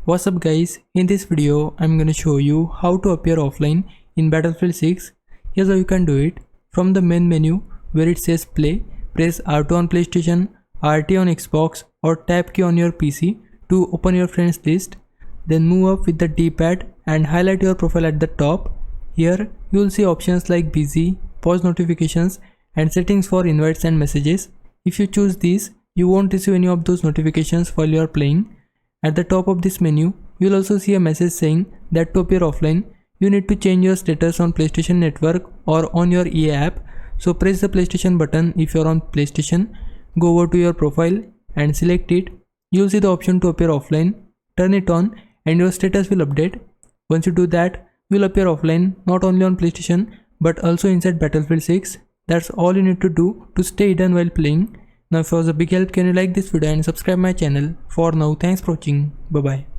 What's up guys, in this video I'm gonna show you how to appear offline in Battlefield 6. Here's how you can do it. From the main menu where it says play, press R2 on PlayStation, RT on Xbox or tab key on your PC to open your friends list. Then move up with the D-pad and highlight your profile at the top. Here you will see options like busy, pause notifications and settings for invites and messages. If you choose these, you won't receive any of those notifications while you are playing. At the top of this menu, you will also see a message saying that to appear offline, you need to change your status on PlayStation Network or on your EA app. So press the PlayStation button if you are on PlayStation, go over to your profile and select it. You will see the option to appear offline, turn it on and your status will update. Once you do that, you will appear offline not only on PlayStation but also inside Battlefield 6. That's all you need to do to stay hidden while playing. Now if it was a big help, can you like this video and subscribe my channel. For now, thanks for watching. Bye bye.